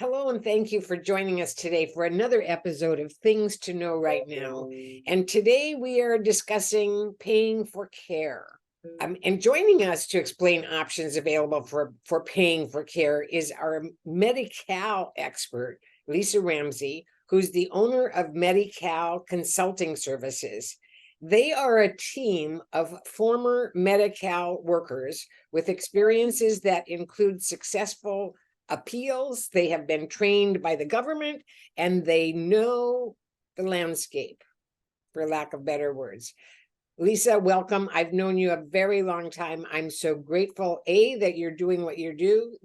Hello, and thank you for joining us today for another episode of Things to Know Right Now. And today we are discussing paying for care. And joining us to explain options available for paying for care is our Medi-Cal expert, Lisa Ramsey, who's the owner of Medi-Cal Consulting Services. They are a team of former Medi-Cal workers with experiences that include successful appeals. They have been trained by the government and they know the landscape, for lack of better words. Lisa, welcome. I've known you a very long time. I'm so grateful, A, that you're doing what you're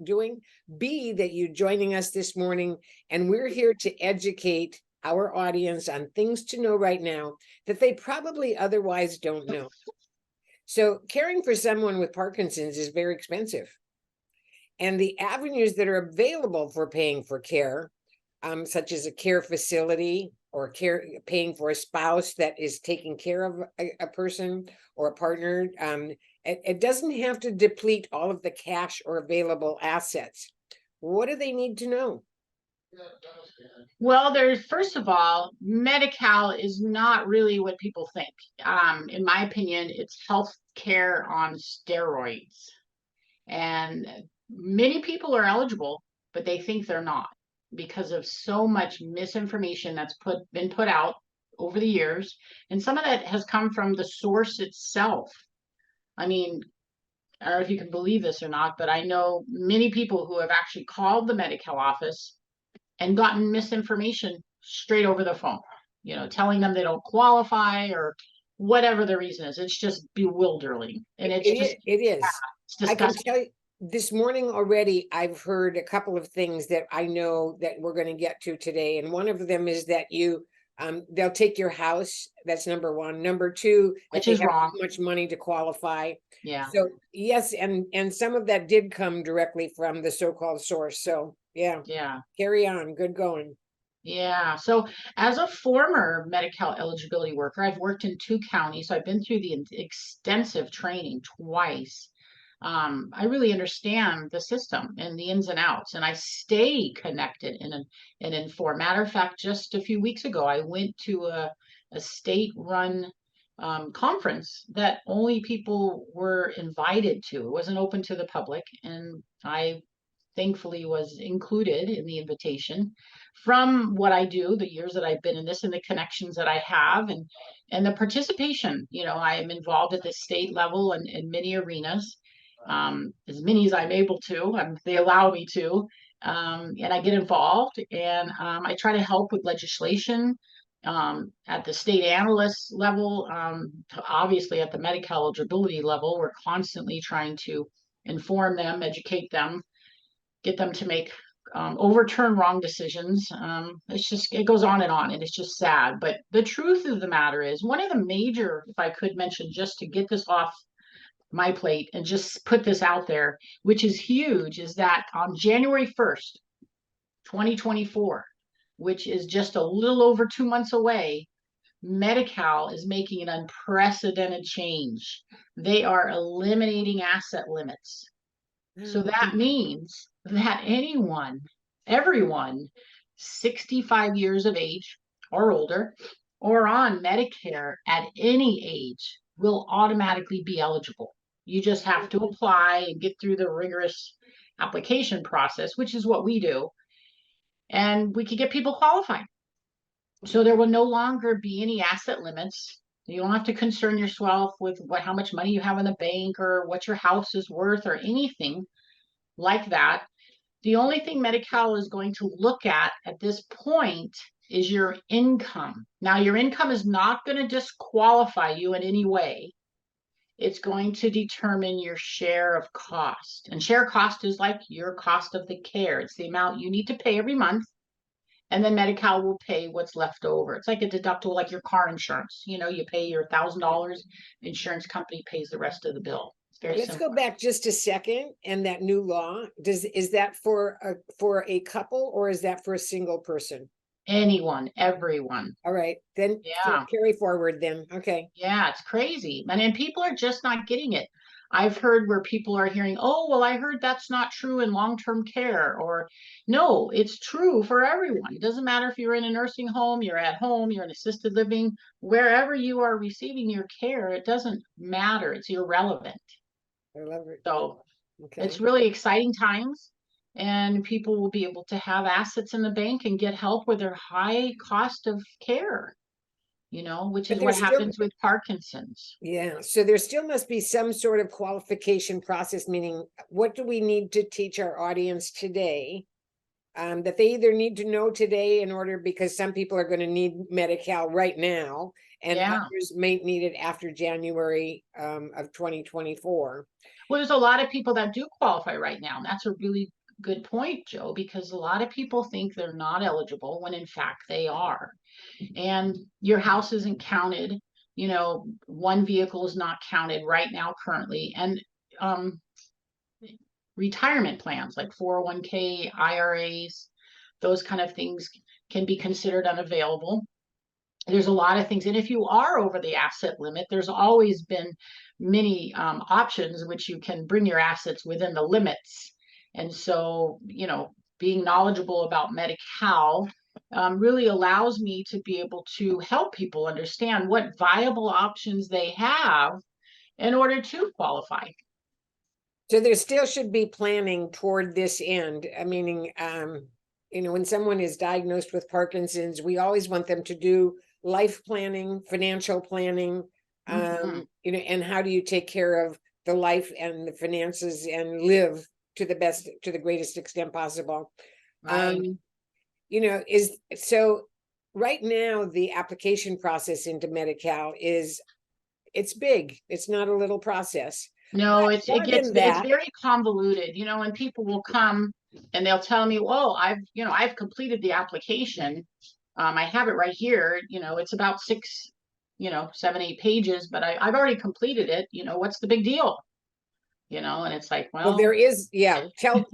doing, B, that you're joining us this morning, and we're here to educate our audience on things to know right now that they probably otherwise don't know. So caring for someone with Parkinson's is very expensive. And the avenues that are available for paying for care, such as a care facility or paying for a spouse that is taking care of a person or a partner, it doesn't have to deplete all of the cash or available assets. What do they need to know? Well, first of all, Medi-Cal is not really what people think. In my opinion, it's health care on steroids. And many people are eligible, but they think they're not because of so much misinformation that's been put out over the years. And some of that has come from the source itself. I mean, I don't know if you can believe this or not, but I know many people who have actually called the Medi-Cal office and gotten misinformation straight over the phone, telling them they don't qualify or whatever the reason is. It's just bewildering. And it is. I can tell you this morning already, I've heard a couple of things that I know that we're going to get to today. And one of them is that they'll take your house. That's number one. Number two, which is wrong. Too much money to qualify. Yeah. So yes, and some of that did come directly from the so-called source. So yeah. Carry on. Good going. Yeah. So as a former Medi-Cal eligibility worker, I've worked in 2 counties. So I've been through the extensive training twice. I really understand the system and the ins and outs, and I stay connected and informed. Matter of fact, just a few weeks ago, I went to a state-run conference that only people were invited to. It wasn't open to the public, and I thankfully was included in the invitation. From what I do, the years that I've been in this and the connections that I have and the participation, I am involved at the state level and in many arenas. As many as I'm able to, they allow me to, and I get involved and I try to help with legislation at the state analyst level. Obviously at the Medi-Cal eligibility level, we're constantly trying to inform them, educate them, get them to make overturn wrong decisions. It goes on, and it's just sad. But the truth of the matter is, one of the major, if I could mention, just to get this off my plate and just put this out there, which is huge, is that on January 1st, 2024, which is just a little over 2 months away, Medi-Cal is making an unprecedented change. They are eliminating asset limits. So that means that everyone 65 years of age or older or on Medicare at any age will automatically be eligible. You just have to apply and get through the rigorous application process, which is what we do. And we could get people qualified. So there will no longer be any asset limits. You don't have to concern yourself with how much money you have in the bank or what your house is worth or anything like that. The only thing Medi-Cal is going to look at this point is your income. Now, your income is not going to disqualify you in any way. It's going to determine your share of cost. And share cost is like your cost of the care. It's the amount you need to pay every month. And then Medi-Cal will pay what's left over. It's like a deductible, like your car insurance. You pay your $1,000, insurance company pays the rest of the bill. Let's go back just a second. And that new law, is that for a couple or is that for a single person? Anyone, everyone. All right, then carry forward then. Okay. Yeah, it's crazy. And then people are just not getting it. I've heard where people are hearing, oh, well, I heard that's not true in long-term care, or no, it's true for everyone. It doesn't matter if you're in a nursing home, you're at home, you're in assisted living, wherever you are receiving your care, it doesn't matter. It's irrelevant. I love it. So it's Okay. really exciting times, and people will be able to have assets in the bank and get help with their high cost of care, which But is what there's still, happens with Parkinson's. yeah, so there still must be some sort of qualification process, meaning what do we need to teach our audience today? That they either need to know today in order, because some people are going to need Medi-Cal right now, and Yeah. others may need it after January of 2024. Well, there's a lot of people that do qualify right now. And that's a really good point, Joe, because a lot of people think they're not eligible when in fact they are. And your house isn't counted. One vehicle is not counted right now currently. And retirement plans like 401k, IRAs, those kind of things can be considered unavailable. There's a lot of things. And if you are over the asset limit, there's always been many options which you can bring your assets within the limits. And so, being knowledgeable about Medi-Cal really allows me to be able to help people understand what viable options they have in order to qualify. So there still should be planning toward this end. I mean, when someone is diagnosed with Parkinson's, we always want them to do life planning, financial planning, and how do you take care of the life and the finances and live to the greatest extent possible. Right. Is so right now the application process into Medi-Cal it's big. It's not a little process. No, But more it's than that, very convoluted, and people will come and they'll tell me, well, I've completed the application. I have it right here. It's about 6, 7, 8 pages, but I've already completed it. What's the big deal? And it's like, well, well, there is, yeah. Tell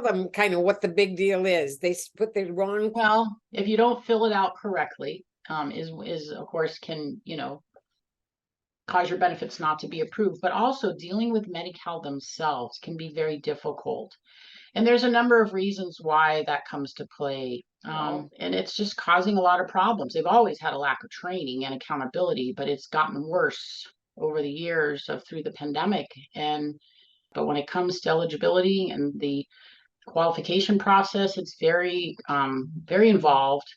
them kind of what the big deal is. They put the wrong. well, if you don't fill it out correctly, is of course can, cause your benefits not to be approved, but also dealing with Medi-Cal themselves can be very difficult. And there's a number of reasons why that comes to play. And it's just causing a lot of problems. They've always had a lack of training and accountability, but it's gotten worse over the years through the pandemic. But when it comes to eligibility and the qualification process, it's very, very involved.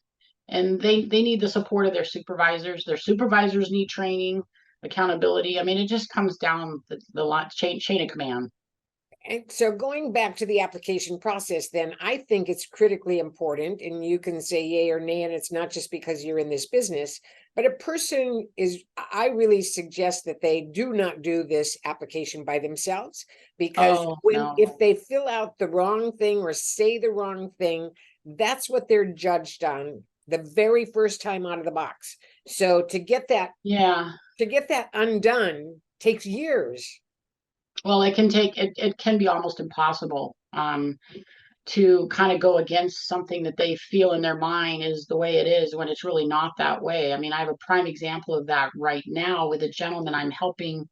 And they need the support of their supervisors. Their supervisors need training, accountability. I mean, it just comes down the chain of command. And so going back to the application process, then I think it's critically important, and you can say yay or nay, and it's not just because you're in this business, but I really suggest that they do not do this application by themselves, because Oh, no. if they fill out the wrong thing or say the wrong thing, that's what they're judged on the very first time out of the box. So to get that undone takes years. Well, it can be almost impossible to kind of go against something that they feel in their mind is the way it is when it's really not that way. I mean, I have a prime example of that right now with a gentleman I'm helping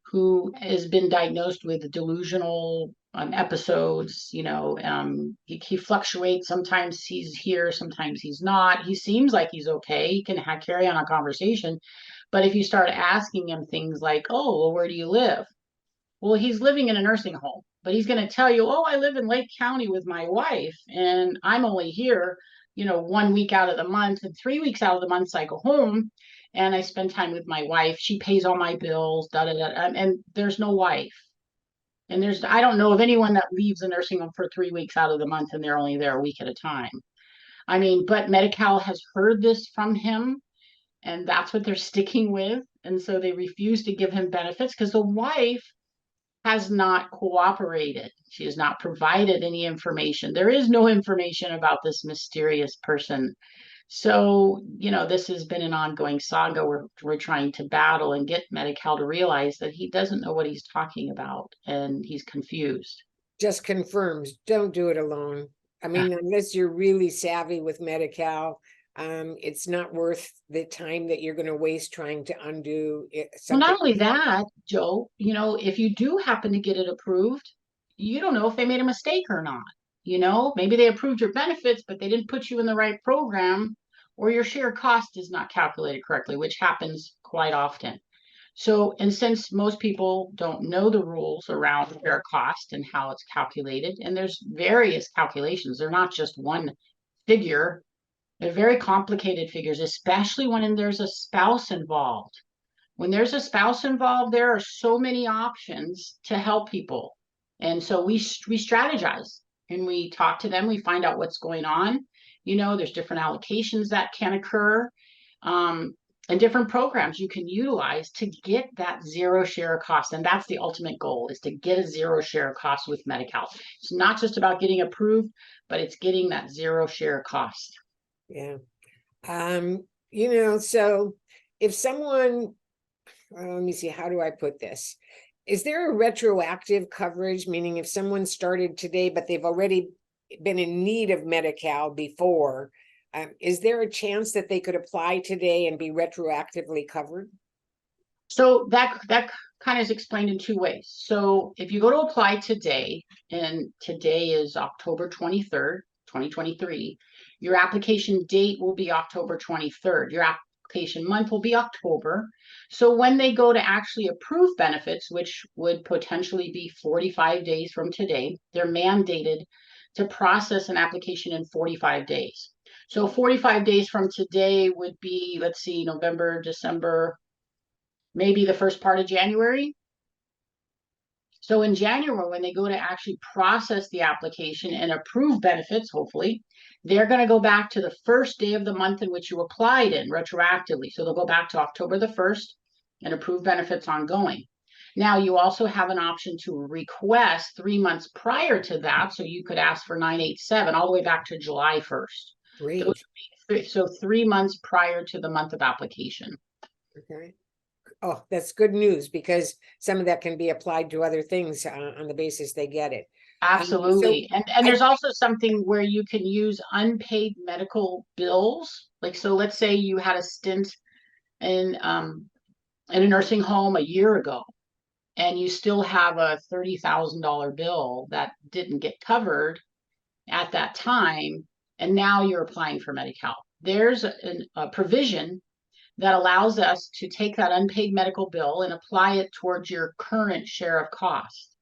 who has been diagnosed with delusional episodes. He fluctuates. Sometimes he's here, sometimes he's not. He seems like he's okay. He can carry on a conversation. But if you start asking him things like, oh, well, where do you live? Well, he's living in a nursing home, but he's going to tell you, oh, I live in Lake County with my wife, and I'm only here, 1 week out of the month, and 3 weeks out of the month, I go home and I spend time with my wife. She pays all my bills, da da da. And there's no wife. And I don't know of anyone that leaves a nursing home for 3 weeks out of the month and they're only there a week at a time. I mean, but Medi-Cal has heard this from him, and that's what they're sticking with. And so they refuse to give him benefits because the wife has not cooperated. She has not provided any information. There is no information about this mysterious person. So, this has been an ongoing saga. We're trying to battle and get Medi-Cal to realize that he doesn't know what he's talking about and he's confused. Just confirms, don't do it alone. I mean, unless you're really savvy with Medi-Cal, it's not worth the time that you're going to waste trying to undo it, Well, something. not only that, Joe, if you do happen to get it approved, you don't know if they made a mistake or not. Maybe they approved your benefits, but they didn't put you in the right program, or your share cost is not calculated correctly, which happens quite often. So, and since most people don't know the rules around share cost and how it's calculated, and there's various calculations, they're not just one figure, they're very complicated figures, especially when there's a spouse involved. When there's a spouse involved, there are so many options to help people. And so we strategize and we talk to them, we find out what's going on. There's different allocations that can occur, and different programs you can utilize to get that zero share cost. And that's the ultimate goal, is to get a zero share cost with Medi-Cal. It's not just about getting approved, but it's getting that zero share cost. Yeah. So if someone, let me see, how do I put this? Is there a retroactive coverage? Meaning if someone started today, but they've already been in need of Medi-Cal before, is there a chance that they could apply today and be retroactively covered? So that kind of is explained in two ways. So if you go to apply today, and today is October 23rd, 2023, your application date will be October 23rd. Your application month will be October. So when they go to actually approve benefits, which would potentially be 45 days from today, they're mandated to process an application in 45 days. So 45 days from today would be, let's see, November, December, maybe the first part of January. So in January, when they go to actually process the application and approve benefits, hopefully, they're going to go back to the first day of the month in which you applied in retroactively. So they'll go back to October the 1st and approve benefits ongoing. Now, you also have an option to request 3 months prior to that. So you could ask for 987 all the way back to July 1st. Great. So 3 months prior to the month of application. Okay. Oh, that's good news, because some of that can be applied to other things on the basis they get it. Absolutely. So And there's also something where you can use unpaid medical bills. Like, so let's say you had a stint in a nursing home a year ago, and you still have a $30,000 bill that didn't get covered at that time, and now you're applying for Medi-Cal. There's a provision that allows us to take that unpaid medical bill and apply it towards your current share of cost.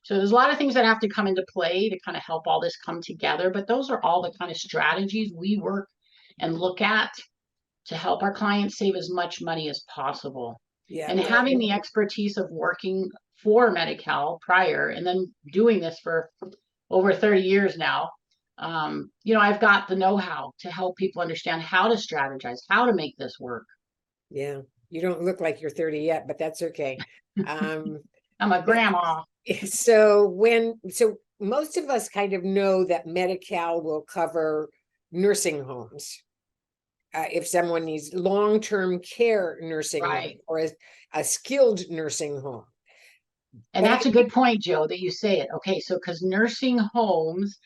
So there's a lot of things that have to come into play to kind of help all this come together, but those are all the kind of strategies we work and look at to help our clients save as much money as possible. yeah, And having the expertise of working for Medi-Cal prior and then doing this for over 30 years now, I've got the know-how to help people understand how to strategize, how to make this work. yeah. You don't look like you're 30 yet, but that's okay. I'm a grandma. So most of us kind of know that Medi-Cal will cover nursing homes. If someone needs long-term care nursing home or a skilled nursing home. And that's a good point, Joe, that you say it. Okay, so because nursing homes,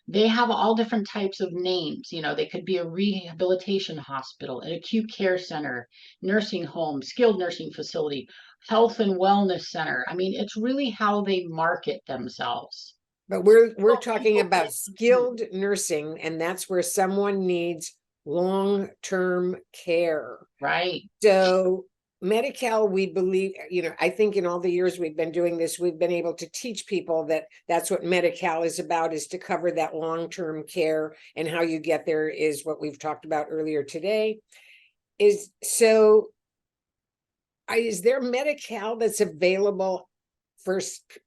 they have all different types of names. They could be a rehabilitation hospital, an acute care center, nursing home, skilled nursing facility, health and wellness center. I mean, it's really how they market themselves. But we're talking about skilled nursing, and that's where someone needs long-term care. Right. So Medi-Cal, we believe, I think in all the years we've been doing this, we've been able to teach people that that's what Medi-Cal is about, is to cover that long-term care, and how you get there is what we've talked about earlier today. Is there Medi-Cal that's available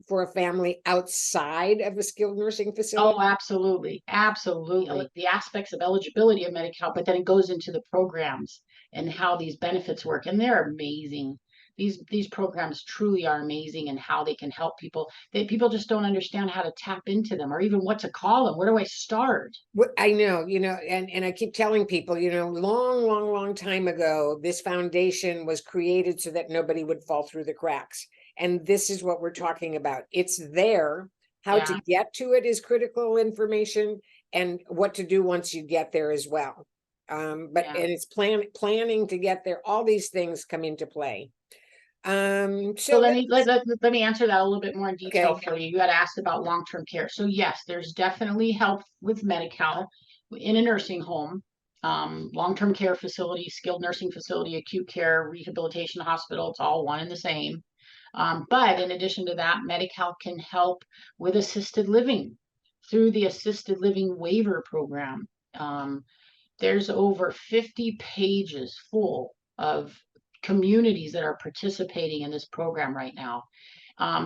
for a family outside of a skilled nursing facility? Oh, absolutely. Absolutely. The aspects of eligibility of Medi-Cal, but then it goes into the programs and how these benefits work. And they're amazing. These programs truly are amazing, and how they can help people. People just don't understand how to tap into them, or even what to call them. Where do I start? I know, and I keep telling people, long time ago, this foundation was created so that nobody would fall through the cracks. And this is what we're talking about. It's there. How to get to it is critical information, and what to do once you get there as well. But Yeah. and it's planning to get there. All these things come into play. So So let me answer that a little bit more in detail okay, for you. You had asked about long-term care. So yes, there's definitely help with Medi-Cal in a nursing home, long-term care facility, skilled nursing facility, acute care, rehabilitation hospital. It's all one and the same. But in addition to that, Medi-Cal can help with assisted living through the assisted living waiver program. There's over 50 pages full of communities that are participating in this program right now.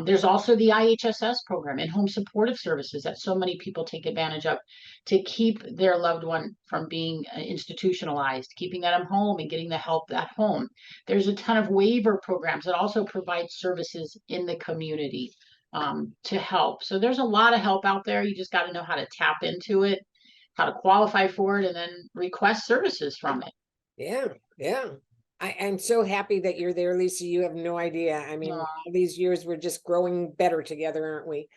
There's also the IHSS program, in-home supportive services, that so many people take advantage of to keep their loved one from being institutionalized, keeping them home and getting the help at home. There's a ton of waiver programs that also provide services in the community to help. So there's a lot of help out there. You just got to know how to tap into it, how to qualify for it, and then request services from it. yeah. I'm so happy that you're there, Lisa. You have no idea. I mean, all these years we're just growing better together, aren't we?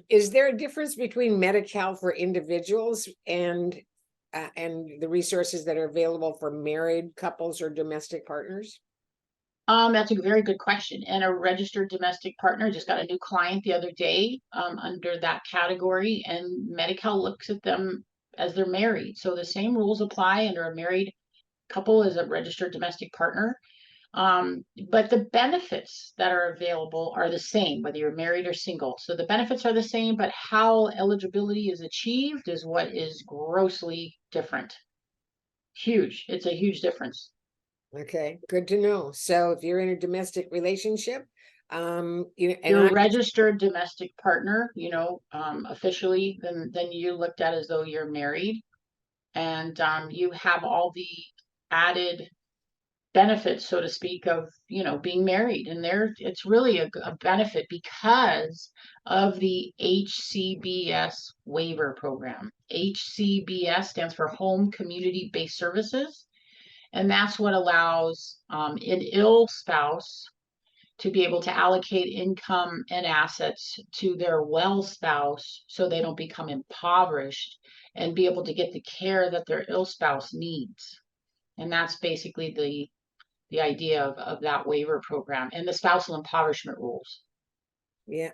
Is there a difference between Medi-Cal for individuals and the resources that are available for married couples or domestic partners? That's a very good question. And a registered domestic partner just got a new client the other day under that category, and Medi-Cal looks at them as they're married. So the same rules apply under a married couple as a registered domestic partner. But the benefits that are available are the same, whether you're married or single. So the benefits are the same, but how eligibility is achieved is what is grossly different. Huge. It's a huge difference. Okay, good to know. So if you're in a domestic relationship, you know, and You're a I registered domestic partner, officially, then you looked at as though you're married, and you have all the added benefits, so to speak, of being married. And it's really a benefit because of the HCBS waiver program. HCBS stands for Home Community Based Services, and that's what allows an ill spouse to be able to allocate income and assets to their well spouse so they don't become impoverished, and be able to get the care that their ill spouse needs. And that's basically the idea of that waiver program and the spousal impoverishment rules. yeah,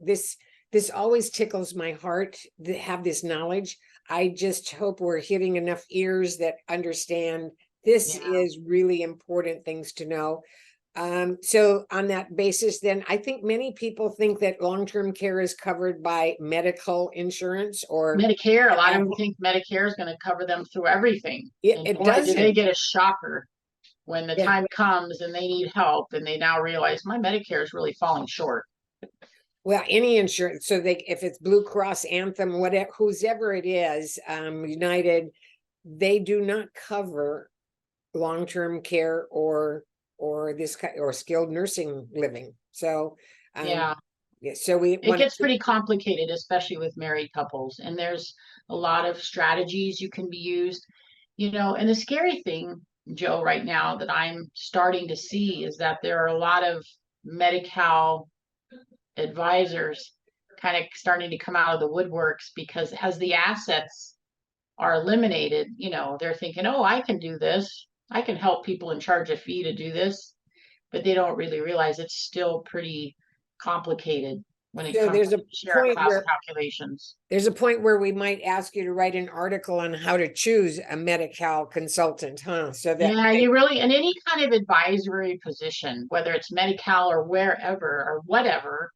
this always tickles my heart to have this knowledge. I just hope we're hitting enough ears that understand this Yeah. is really important things to know. So on that basis, then I think many people think that long-term care is covered by medical insurance or Medicare, a lot of them think Medicare is going to cover them through everything. And it boy, do they doesn't. get a shocker when the Yeah. time comes and they need help and they now realize my Medicare is really falling short. Well, any insurance. So if it's Blue Cross, Anthem, whatever, whoever it is, United, they do not cover long-term care or skilled nursing living. So Yeah. So we It want gets pretty complicated, especially with married couples. And there's a lot of strategies you can be used, and the scary thing, Jo, right now that I'm starting to see is that there are a lot of Medi-Cal advisors kind of starting to come out of the woodworks, because as the assets are eliminated, they're thinking, oh, I can do this. I can help people and charge a fee to do this. But they don't really realize it's still pretty complicated when it so comes there's to a share point class where calculations. we might ask you to write an article on how to choose a Medi-Cal consultant, huh? So that Yeah, you really, in any kind of advisory position, whether it's Medi-Cal or wherever or whatever,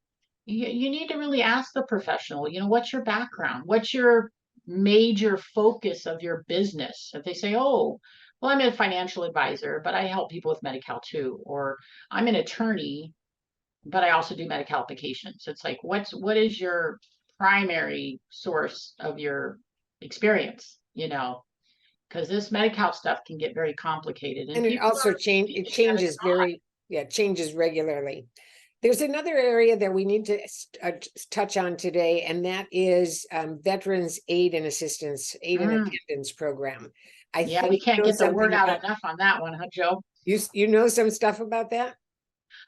you need to really ask the professional, what's your background? What's your major focus of your business? If they say, oh, well, I'm a financial advisor, but I help people with Medi-Cal too, or I'm an attorney, but I also do Medi-Cal applications. It's like, what is your primary source of your experience? Because this Medi-Cal stuff can get very complicated, and and it people also are it thinking that it's not. changes regularly. There's another area that we need to touch on today, and that is Veterans Aid and Assistance, Aid and Attendance Program. I Yeah, think we can't you know get the something word out about enough on that one, huh, Jo? you know some stuff about that?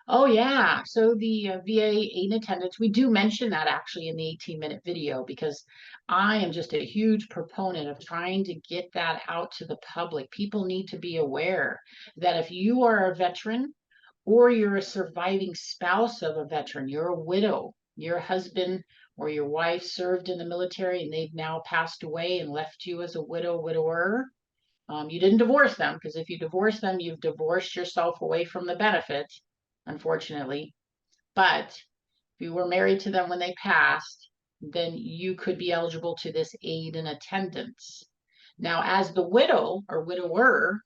Oh, yeah. So the VA aid and attendance, we do mention that actually in the 18-minute video because I am just a huge proponent of trying to get that out to the public. People need to be aware that if you are a veteran or you're a surviving spouse of a veteran, you're a widow, your husband or your wife served in the military and they've now passed away and left you as a widow, widower. You didn't divorce them because if you divorce them, you've divorced yourself away from the benefit, unfortunately. But if you were married to them when they passed, then you could be eligible to this aid and attendance. Now, as the widow or widower,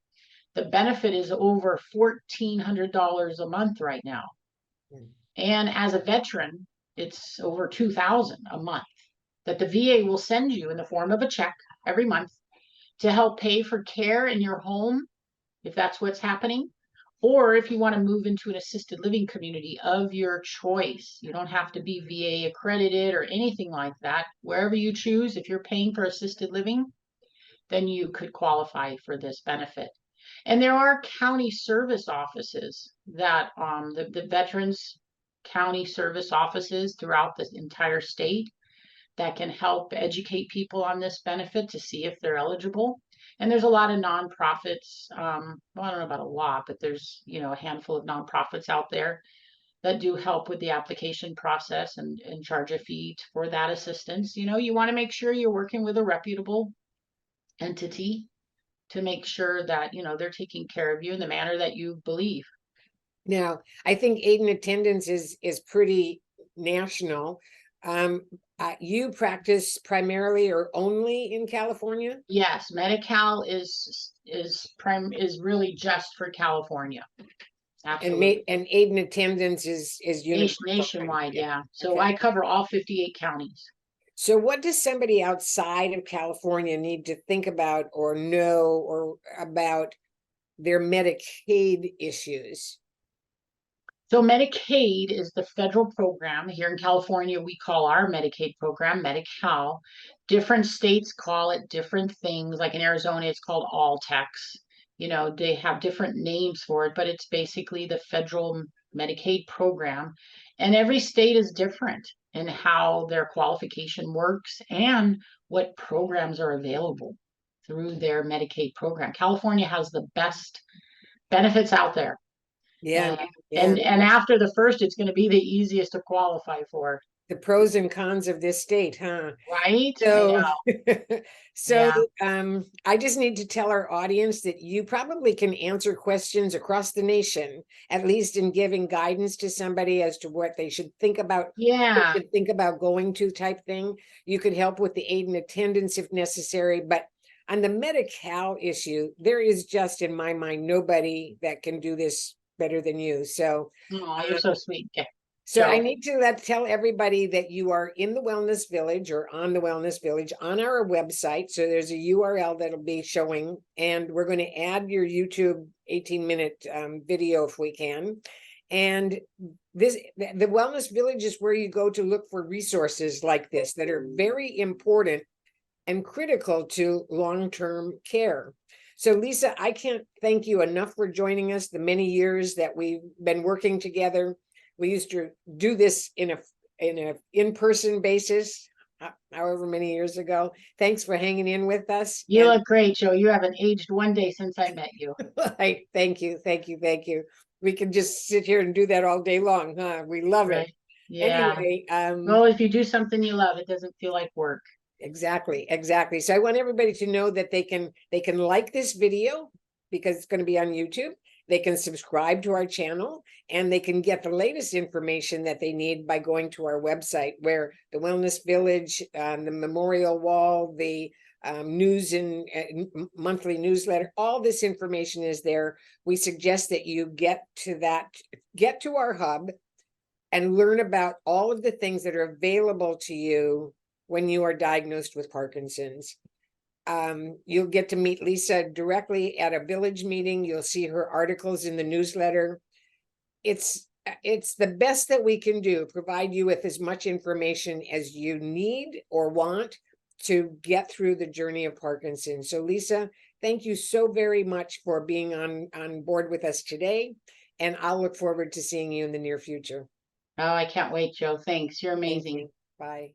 the benefit is over $1,400 a month right now. And as a veteran, it's over $2,000 a month that the VA will send you in the form of a check every month to help pay for care in your home, if that's what's happening, or if you want to move into an assisted living community of your choice. You don't have to be VA accredited or anything like that. Wherever you choose, if you're paying for assisted living, then you could qualify for this benefit. And there are county service offices that the veterans county service offices throughout the entire state that can help educate people on this benefit to see if they're eligible. And there's a lot of nonprofits. Well, I don't know about a lot, but there's, a handful of nonprofits out there that do help with the application process and charge a fee for that assistance. You want to make sure you're working with a reputable entity to make sure that, they're taking care of you in the manner that you believe. Now, I think aid and attendance is pretty national. You practice primarily or only in California? Yes, Medi-Cal is really just for California. Absolutely. And aid and attendance is universal. Nationwide, yeah. So Okay. I cover all 58 counties. So what does somebody outside of California need to think about or know or about their Medicaid issues? So Medicaid is the federal program. Here in California, we call our Medicaid program Medi-Cal. Different states call it different things. Like in Arizona, it's called All Tax. They have different names for it, but it's basically the federal Medicaid program. And every state is different in how their qualification works and what programs are available through their Medicaid program. California has the best benefits out there. Yeah, And after the first, it's going to be the easiest to qualify for. The pros and cons of this state, huh? Right? So, Yeah. I just need to tell our audience that you probably can answer questions across the nation, at least in giving guidance to somebody as to what they should think about. Yeah. Think about going to type thing. You could help with the aid and attendance if necessary, but on the Medi-Cal issue, there is just, in my mind, nobody that can do this better than you. So, Oh, you're so sweet. Okay. so I need to tell everybody that you are in the Wellness Village or on the Wellness Village on our website. So there's a URL that'll be showing, and we're going to add your YouTube 18-minute video if we can. And the Wellness Village is where you go to look for resources like this that are very important and critical to long-term care. So Lisa, I can't thank you enough for joining us the many years that we've been working together. We used to do this in a in-person basis, however many years ago. Thanks for hanging in with us. You look great, Jo. You haven't aged one day since I met you. Thank you. We can just sit here and do that all day long, huh? We love it. Yeah. Anyway, well, if you do something you love, it doesn't feel like work. Exactly. So I want everybody to know that they can like this video because it's going to be on YouTube. They can subscribe to our channel and they can get the latest information that they need by going to our website, where the Wellness Village, the Memorial Wall, the news and monthly newsletter, all this information is there. We suggest that you get to our hub and learn about all of the things that are available to you when you are diagnosed with Parkinson's. You'll get to meet Lisa directly at a village meeting. You'll see her articles in the newsletter. It's the best that we can do, provide you with as much information as you need or want to get through the journey of Parkinson's. So Lisa, thank you so very much for being on board with us today. and I'll look forward to seeing you in the near future. Oh, I can't wait, Jo. Thanks. You're Thank amazing. you. Bye.